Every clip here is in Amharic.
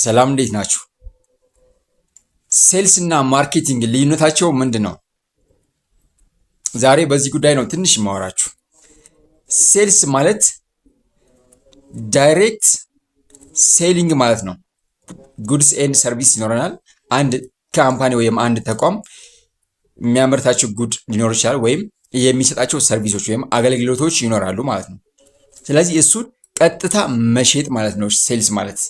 ሰላም እንዴት ናችሁ? ሴልስ እና ማርኬቲንግ ልዩነታቸው ምንድን ነው? ዛሬ በዚህ ጉዳይ ነው ትንሽ የማወራችሁ። ሴልስ ማለት ዳይሬክት ሴሊንግ ማለት ነው። ጉድስ ኤንድ ሰርቪስ ይኖረናል። አንድ ካምፓኒ ወይም አንድ ተቋም የሚያመርታቸው ጉድ ሊኖር ይችላል፣ ወይም የሚሰጣቸው ሰርቪሶች ወይም አገልግሎቶች ይኖራሉ ማለት ነው። ስለዚህ እሱን ቀጥታ መሸጥ ማለት ነው ሴልስ ማለት።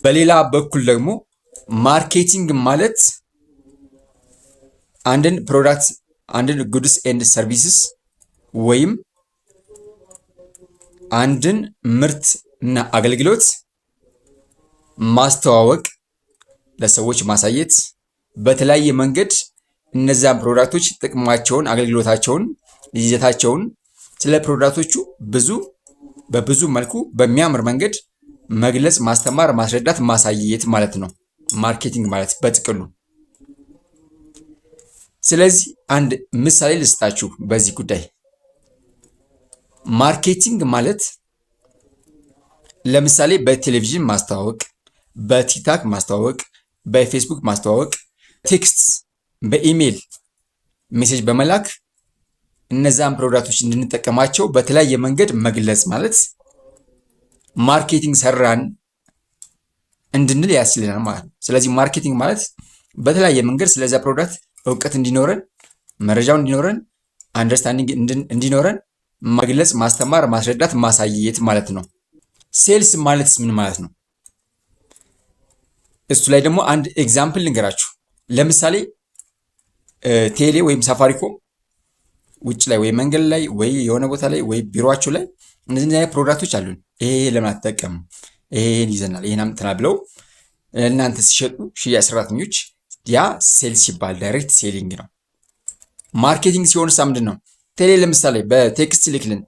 በሌላ በኩል ደግሞ ማርኬቲንግ ማለት አንድን ፕሮዳክት አንድን ጉድስ ኤንድ ሰርቪስስ ወይም አንድን ምርት እና አገልግሎት ማስተዋወቅ፣ ለሰዎች ማሳየት፣ በተለያየ መንገድ እነዛን ፕሮዳክቶች ጥቅማቸውን፣ አገልግሎታቸውን፣ ይዘታቸውን ስለ ፕሮዳክቶቹ በብዙ መልኩ በሚያምር መንገድ መግለጽ፣ ማስተማር፣ ማስረዳት፣ ማሳየት ማለት ነው ማርኬቲንግ ማለት በጥቅሉ። ስለዚህ አንድ ምሳሌ ልስጣችሁ በዚህ ጉዳይ። ማርኬቲንግ ማለት ለምሳሌ በቴሌቪዥን ማስተዋወቅ፣ በቲክታክ ማስተዋወቅ፣ በፌስቡክ ማስተዋወቅ፣ ቴክስት በኢሜይል ሜሴጅ በመላክ እነዛን ፕሮዳክቶች እንድንጠቀማቸው በተለያየ መንገድ መግለጽ ማለት ማርኬቲንግ ሰራን እንድንል ያስችለናል ማለት ነው። ስለዚህ ማርኬቲንግ ማለት በተለያየ መንገድ ስለዛ ፕሮዳክት እውቀት እንዲኖረን፣ መረጃው እንዲኖረን፣ አንደርስታንዲንግ እንዲኖረን መግለጽ፣ ማስተማር፣ ማስረዳት፣ ማሳየት ማለት ነው። ሴልስ ማለትስ ምን ማለት ነው? እሱ ላይ ደግሞ አንድ ኤግዛምፕል ልንገራችሁ። ለምሳሌ ቴሌ ወይም ሳፋሪኮም ውጭ ላይ ወይ መንገድ ላይ ወይ የሆነ ቦታ ላይ ወይ ቢሮአችሁ ላይ እነዚህ አይነት ፕሮዳክቶች አሉን፣ ይሄ ለምን አትጠቀም፣ ይሄን ይዘናል፣ ይሄን አምጥተናል ብለው እናንተ ሲሸጡ ሽያጭ ሰራተኞች፣ ያ ሴልስ ይባል፣ ዳይሬክት ሴሊንግ ነው። ማርኬቲንግ ሲሆን ምንድን ነው? ቴሌ ለምሳሌ በቴክስት ልክልን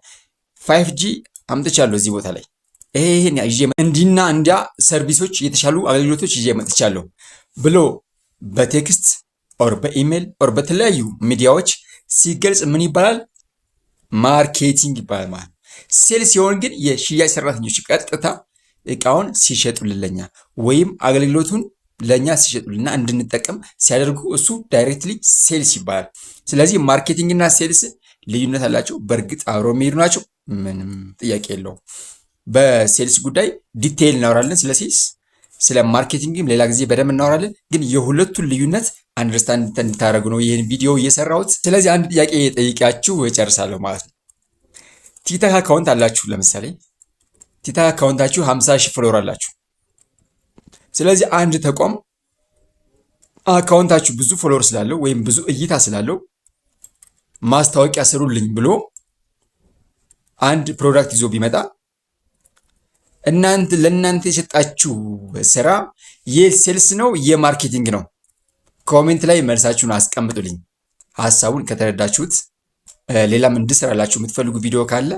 5G አምጥቻለሁ እዚህ ቦታ ላይ ይሄን ይዤ እንዲና እንዲያ ሰርቪሶች፣ የተሻሉ አገልግሎቶች ይዤ መጥቻለሁ ብሎ በቴክስት ኦር በኢሜል ኦር በተለያዩ ሚዲያዎች ሲገልጽ ምን ይባላል? ማርኬቲንግ ይባላል ማለት ነው። ሴልስ ሲሆን ግን የሽያጭ ሰራተኞች ቀጥታ እቃውን ሲሸጡልን ለኛ ወይም አገልግሎቱን ለኛ ሲሸጡልና እንድንጠቀም ሲያደርጉ እሱ ዳይሬክትሊ ሴልስ ይባላል። ስለዚህ ማርኬቲንግ እና ሴልስ ልዩነት አላቸው። በእርግጥ አብረው የሚሄዱ ናቸው፣ ምንም ጥያቄ የለውም። በሴልስ ጉዳይ ዲቴይል እናወራለን። ስለ ሴልስ፣ ስለ ማርኬቲንግም ሌላ ጊዜ በደንብ እናወራለን። ግን የሁለቱን ልዩነት አንደርስታንድ እንድታደርጉ ነው ይህን ቪዲዮ እየሰራሁት። ስለዚህ አንድ ጥያቄ ጠይቂያችሁ እጨርሳለሁ ማለት ነው። ቲክታክ አካውንት አላችሁ። ለምሳሌ ቲክታክ አካውንታችሁ 50 ሺህ ፎሎወር አላችሁ። ስለዚህ አንድ ተቋም አካውንታችሁ ብዙ ፎሎወር ስላለው ወይም ብዙ እይታ ስላለው ማስታወቂያ ስሩልኝ ብሎ አንድ ፕሮዳክት ይዞ ቢመጣ ለእናንተ የሰጣችሁ ስራ የሴልስ ነው የማርኬቲንግ ነው? ኮሜንት ላይ መልሳችሁን አስቀምጡልኝ፣ ሀሳቡን ከተረዳችሁት። ሌላም እንድሰራላችሁ የምትፈልጉ ቪዲዮ ካለ፣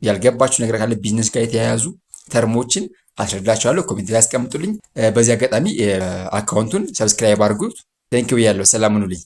ያልገባችሁ ነገር ካለ ቢዝነስ ጋር የተያያዙ ተርሞችን አስረዳችኋለሁ። ኮሜንት ላይ አስቀምጡልኝ። በዚህ አጋጣሚ አካውንቱን ሰብስክራይብ አድርጉት። ቴንኪው ያለው ሰላም ሁኑልኝ።